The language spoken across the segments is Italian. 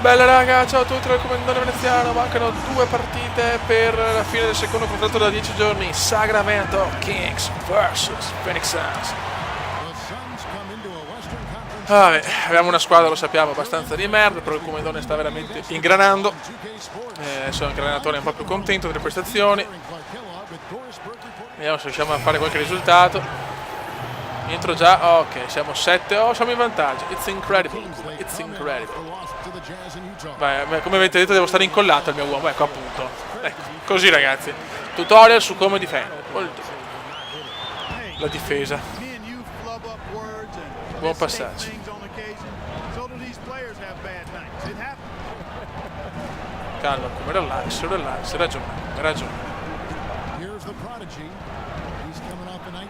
Bella raga, ciao a tutti dal comandante veneziano, mancano 2 partite per la fine del secondo contratto da 10 giorni, Sacramento Kings vs Phoenix Suns. Vabbè, abbiamo una squadra, lo sappiamo, abbastanza di merda, però il comandante sta veramente ingranando, adesso anche l'allenatore è un po' più contento delle prestazioni, vediamo se riusciamo a fare qualche risultato. Entro già, ok, siamo 7, siamo in vantaggio, it's incredible, it's incredible. Vai, come avete detto devo stare incollato al mio uomo, ecco appunto, ecco, così ragazzi, tutorial su come difendere, la difesa, buon passaggio. Calma, come relax, hai ragione.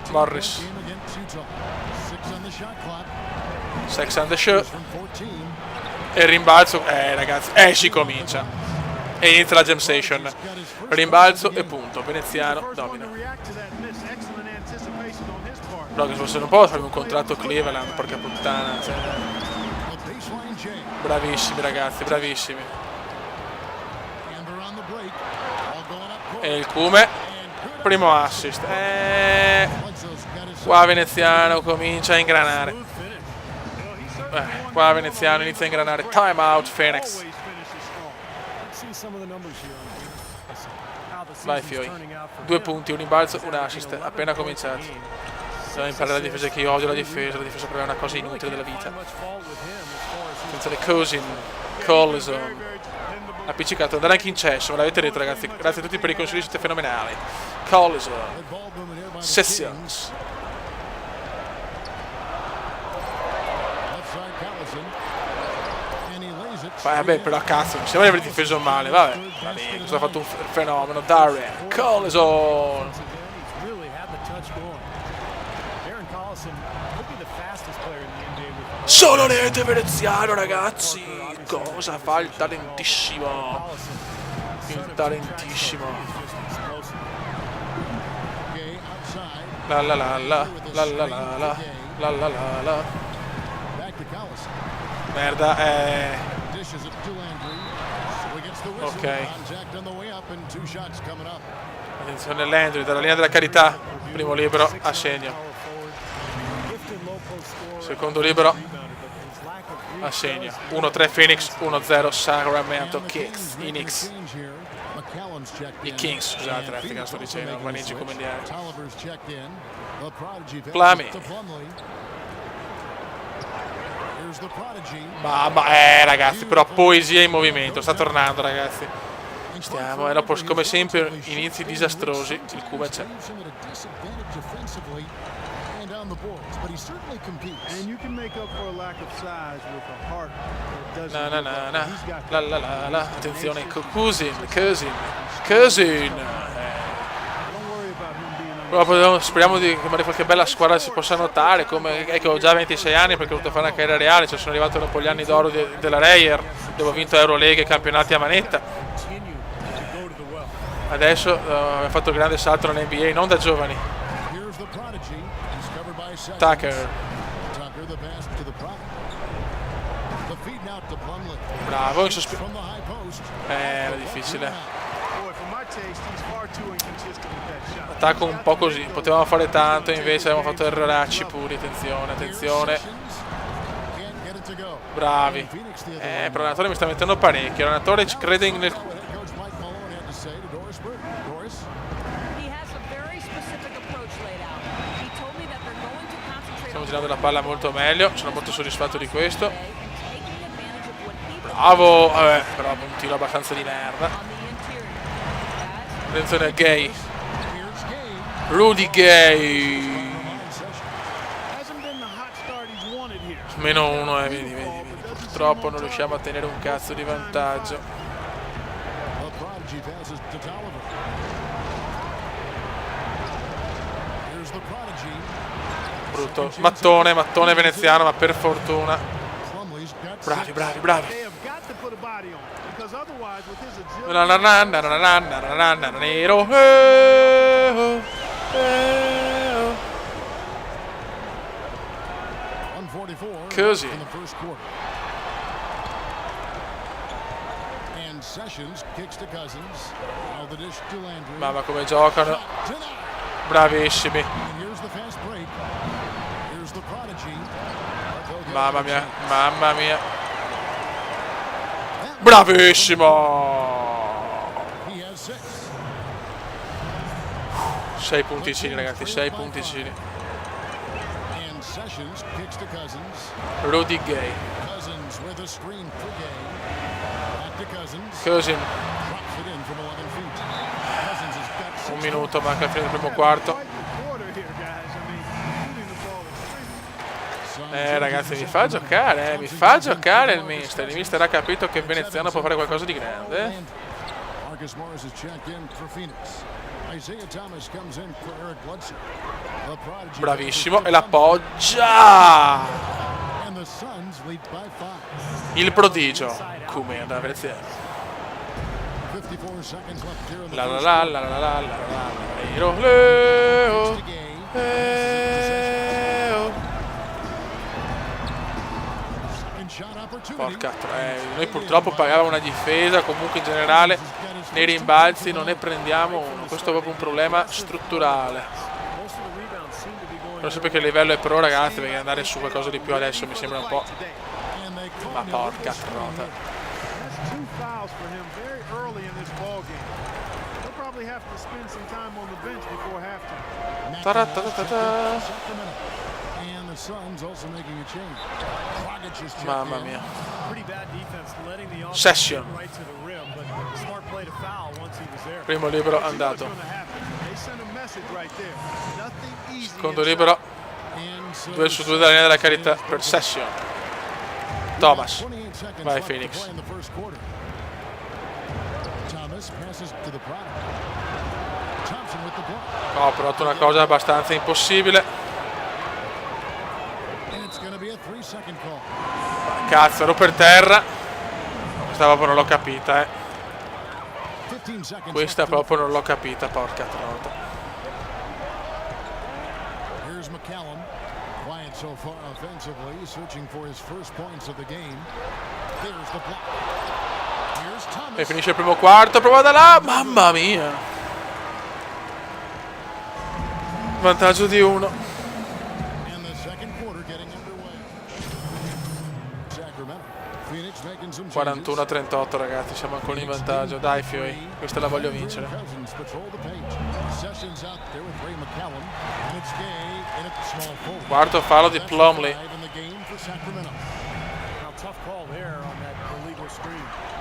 Morris, Sex and the Show. E il rimbalzo, ragazzi, si comincia. E inizia la jam session. Rimbalzo e punto. Veneziano domina. No, che forse non può fare un contratto Cleveland, porca puttana. Cioè. Bravissimi ragazzi, bravissimi. E il Cume, primo assist. Qua Veneziano comincia a ingranare. Qua Veneziano inizia a ingranare. Time out Phoenix. Vai Fioi. 2 punti, un rimbalzo, un assist. Appena cominciato. Dobbiamo imparare la difesa, che io odio la difesa proprio è una cosa inutile della vita. Senza le Collison. Appiccicato, andare anche in cesso, me l'avete detto ragazzi. Grazie a tutti per i consigli, siete fenomenali. Collison. Sessions. Vabbè, però cazzo, mi sembra di aver difeso male, vabbè, cosa ha fatto un fenomeno, Darren Collison. Solo niente veneziano ragazzi, cosa fa il talentissimo, la la la la la la la la la la la. Merda, ok, attenzione Landry dalla linea della carità, primo libero a segno, secondo libero a segno, 1-3 Phoenix, 1-0 Sacramento Kings. I Kings, scusate ragazzi, che sto dicendo, maneggi come gli altri. Plumlee. Mamma, ragazzi, però poesia in movimento, sta tornando ragazzi. Stiamo, e dopo come sempre inizi disastrosi, il Cuba c'è. La. Attenzione, Cousin. Speriamo di che qualche bella squadra si possa notare, come che ho già 26 anni perché ho voluto fare una carriera reale, cioè sono arrivato dopo gli anni d'oro della Reyer, dove ho vinto Eurolega e campionati a manetta. Adesso abbiamo fatto il grande salto nell'NBA, non da giovani. Tucker. Bravo, era difficile. Attacco un po' così, potevamo fare tanto, invece abbiamo fatto erroracci puri. Attenzione. Bravi. Però l'allenatore mi sta mettendo parecchio, l'allenatore ci crede nel... Stiamo girando la palla molto meglio, sono molto soddisfatto di questo. Bravo, però un tiro abbastanza di merda. Attenzione a Gay. Rudy Gay. -1, vedi. Purtroppo non riusciamo a tenere un cazzo di vantaggio. Brutto. Mattone veneziano, ma per fortuna. Bravi. Nero. Così. Mamma come giocano. Bravissimi. Mamma mia, mamma mia. Bravissimo. 6 punticini ragazzi, 6 punticini. Rudy Gay. Cousin. Un minuto, manca il fine del primo quarto. Ragazzi, mi fa giocare il mister. Il mister ha capito che il veneziano può fare qualcosa di grande. Bravissimo, e l'appoggia! Il prodigio, come da veneziano. La la la la la la la la Leo. Porca noi purtroppo pagavamo una difesa, comunque in generale nei rimbalzi non ne prendiamo uno, questo è proprio un problema strutturale. Non so perché il livello è pro ragazzi, perché andare su qualcosa di più adesso mi sembra un po'... Ma porca trota. Mamma mia. Session. Primo libero andato. Secondo libero. 2 su 2 dalla linea della carità per Session. Thomas. Vai Phoenix. Ho provato una cosa abbastanza impossibile. Cazzo, ero per terra. Questa proprio non l'ho capita, Questa proprio non l'ho capita, porca trota. E finisce il primo quarto, prova da là, mamma mia. Vantaggio di 1. 41-38 ragazzi, siamo ancora in vantaggio. Dai fioi, questa la voglio vincere. Quarto fallo di Plumlee.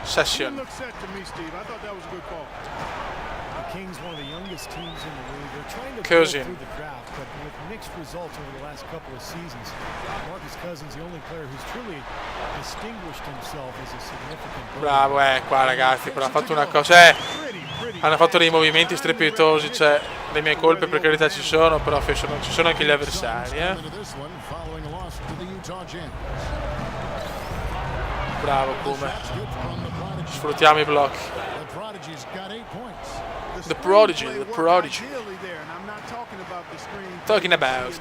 Session. Cousin. Bravo, qua ragazzi, però ha fatto una cosa, hanno fatto dei movimenti strepitosi, le mie colpe per carità ci sono, però ci sono anche gli avversari, Bravo come. Sfruttiamo i blocchi. The prodigy. Talking about.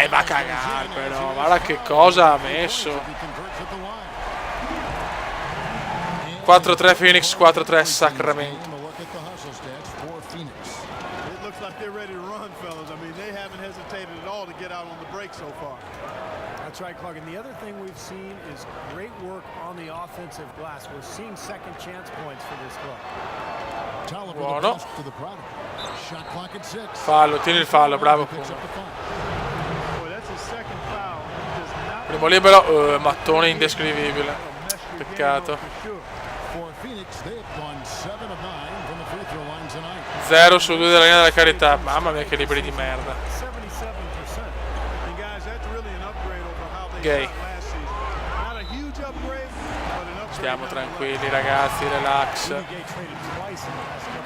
Va a cagare però, guarda che cosa ha messo. 4-3 Phoenix, 4-3 Sacramento. That's right, Clark. And the other thing we've seen is great work on the offensive glass. We're seeing second chance points for this club. Buono. Fallo, tieni il fallo, bravo. Primo libero, mattone indescrivibile. Peccato. 0 su 2 della linea della carità. Mamma mia che liberi di merda. Gay. Stiamo tranquilli ragazzi, relax.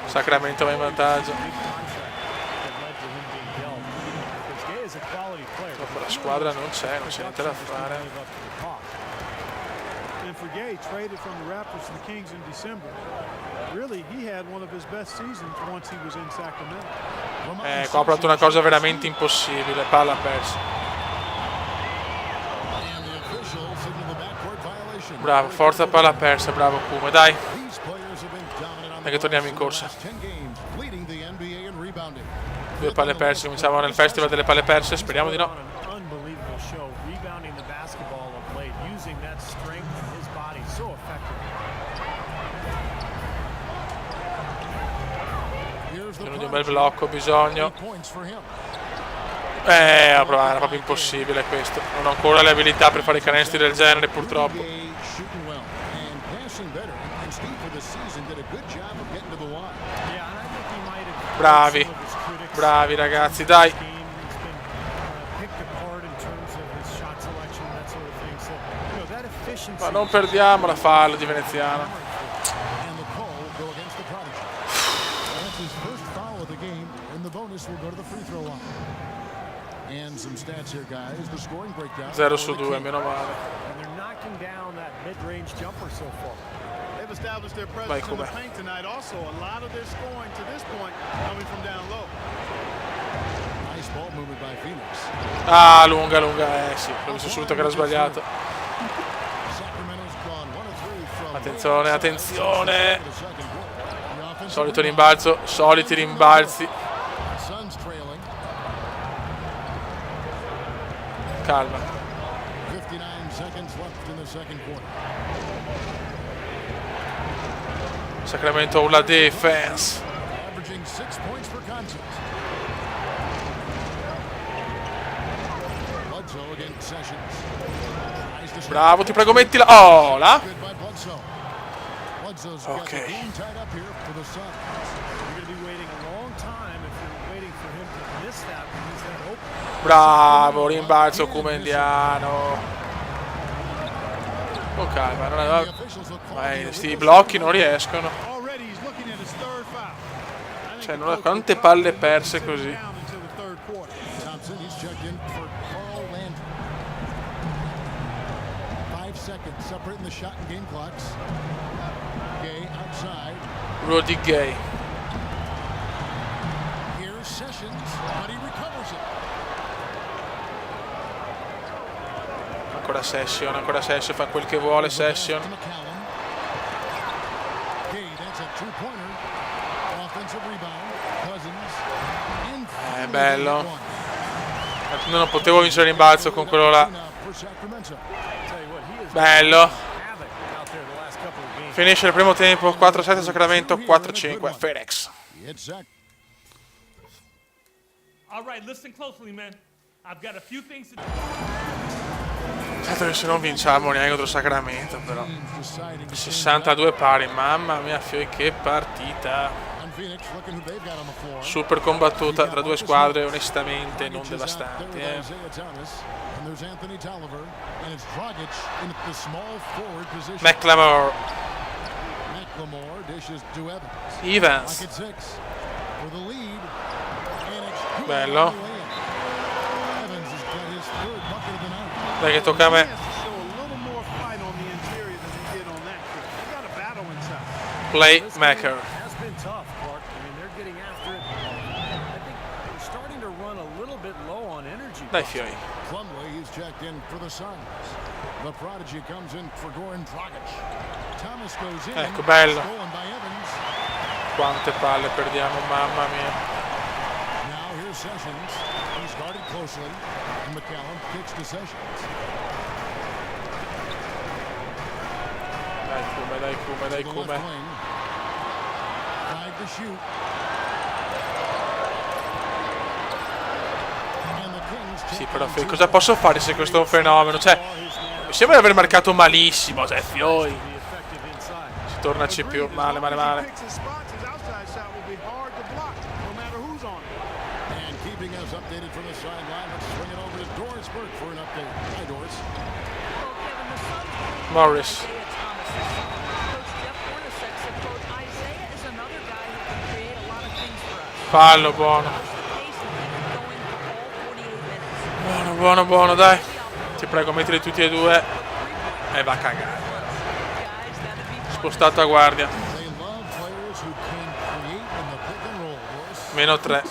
Sacramento va in vantaggio. Dopo la squadra non c'è niente da fare. Qua ha provato una cosa veramente impossibile, palla persa. Bravo, forza palla persa, bravo Kume, dai. Dai che torniamo in corsa. 2 palle perse, cominciamo nel festival delle palle perse, speriamo di no. Di un bel blocco, bisogno. A provare, era proprio impossibile questo. Non ho ancora le abilità per fare i canestri del genere, purtroppo. Bravi. Bravi ragazzi, dai. Ma non perdiamo la fallo di Veneziano. Zero su 2, meno male. Vai come. Ah, lunga, sì, l'ho visto subito che era sbagliato. Attenzione, attenzione. Solito rimbalzo, soliti rimbalzi. Calma. Sacramento la defense. Bravo, ti prego, mettila. Oh, là. Ok. Bravo, rimbalzo comendiano. Con calma, non è... sti blocchi non riescono. Cioè, non è... quante palle perse così. Rudy Gay. Ancora Session, fa quel che vuole Session. Bello. Non potevo vincere il rimbalzo con quello là. Bello. Finisce il primo tempo, 4-7 Sacramento, 4-5 Phoenix. Certo che se non vinciamo neanche contro Sacramento, però 62 pari, mamma mia, che partita. Super combattuta tra due squadre onestamente non devastanti. McLemore. Evans. Bello. Dai che tocca a me. Playmaker. Dai fioi. Ecco, bello. Quante palle perdiamo, mamma mia. Dai come. Sì, però cosa posso fare se questo è un fenomeno? Cioè, mi sembra di aver marcato malissimo, cioè, fioi. Si torna a CPU, male. Morris. Fallo, buono. Buono, dai. Ti prego, mettili tutti e due. E va a cagare. Spostato a guardia. Meno 3.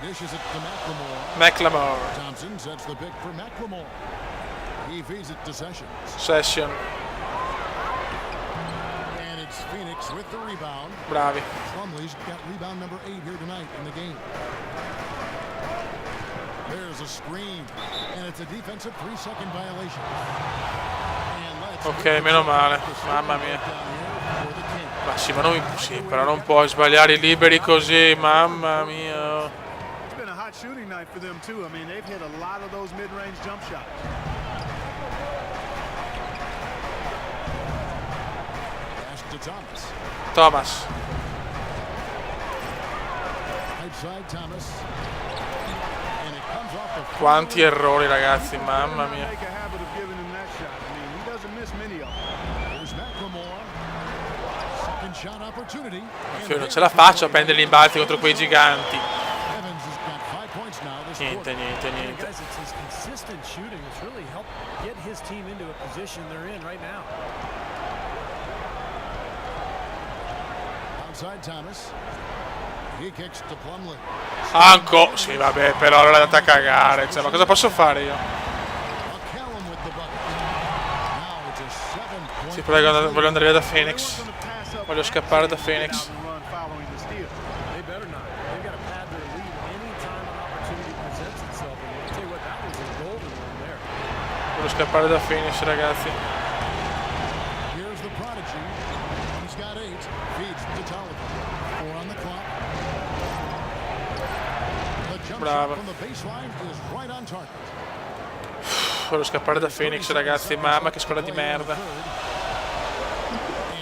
Dishes it to McLemore. Thompson sets the pick for McLemore. He feeds it to Sessions. Session. And it's Phoenix with the rebound. Bravi. Plumlee's got rebound number 8 here tonight in the game. There's a screen, and it's a defensive 3-second violation. Ok, meno male. Mamma mia. Ma sì, ma non sì, però non puoi sbagliare i liberi così, mamma mia. It's been a hot shooting night for them too. I mean, they've hit a lot of those mid-range jump shots. Pass to Thomas. Thomas. Outside Thomas. And it comes off the Quanti errori, ragazzi, mamma mia. Make a habit of giving him that shot. I mean, he doesn't miss many of them. There's McLemore. Second shot opportunity. Io non ce la faccio a prendere gli imbalzi contro quei giganti. Evans has got 5 points now this Niente, quarter. niente. Guys, it's his consistent shooting that's really helped get his team into a position they're in right now. Outside Thomas. He kicks to Plumlee. Ancora. Sì, vabbè, però allora è andata a cagare. Cioè, ma cosa posso fare io? McCallum with the bucket. Now it's a 7-point. Sì, prego, voglio andare via da Phoenix. Voglio scappare da Phoenix. They better not. They've got to pad their lead anytime an opportunity presents itself. And I'll tell you what, that was a golden one there. Voglio scappare da Phoenix, ragazzi. Here's the prodigy. He's got 8. Feeds to Tolliver. 4 on the clock. The jump Bravo. shot from the baseline is right on target. Voglio scappare da Phoenix, ragazzi. Mamma, che squadra di merda.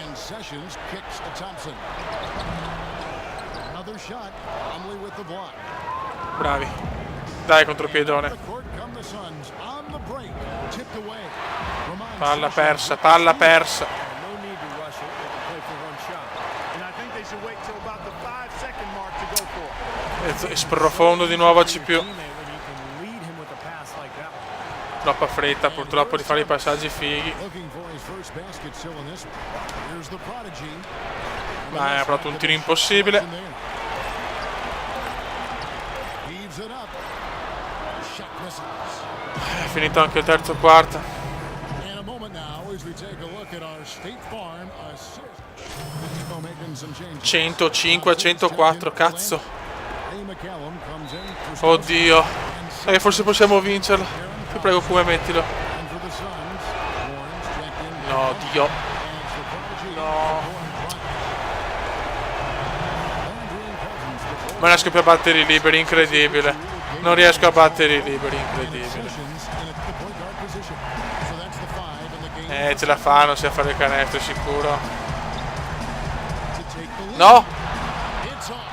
And Sessions kicks to Thompson. Another shot. Plumlee with the block. Bravi. Dai, contropiedone. The court come the Suns on the break. Tipped away. Ramon Palla Sessions persa, palla persa. No need to rush it. They can play for one shot. And I think they should wait till about the 5-second mark to go for it. E sprofondo di nuovo a C+. Teammate when you can lead him with a pass like that one. Troppa fretta purtroppo di fare i passaggi fighi. looking for his first basket still in this one. Here's the prodigy. Ma ha proprio un tiro impossibile. Heaves it up. Shot misses. È finito anche il terzo quarto. And a moment now as we take a look at our State Farm assist. Disco making some changes. 105 a 104, cazzo. Ray McCallum comes in for Oddio. Forse possiamo vincerlo. Ti prego, come mettilo. and for the Suns. Warren's checked in. No, Dio. And it's the prodigy. No. Landry Cousins, the Non riesco più a battere i liberi, incredibile. Non riesco a battere i liberi, incredibile. Sessions in the point guard position. So that's the 5 in the game. Ce la fanno, sia a fare il canestro, sicuro. To take the lead. No! It's off.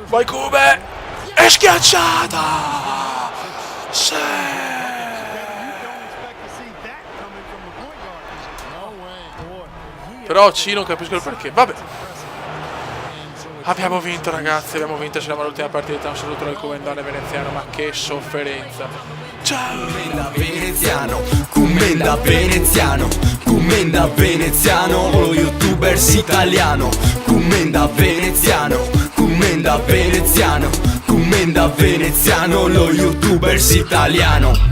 Vai Cube! È schiacciata! Sì! You don't expect to see that coming from the point guard position. No way. Boy, Però C non capisco il perché. Vabbè. Abbiamo vinto, ragazzi, abbiamo vinto, siamo all'ultima partita. Un saluto dal Cumendone veneziano, ma che sofferenza. Ciao! Veneziano, commenda veneziano, commenda veneziano, lo youtubers italiano, commenda veneziano, commenda veneziano, commenda veneziano, lo youtubers italiano.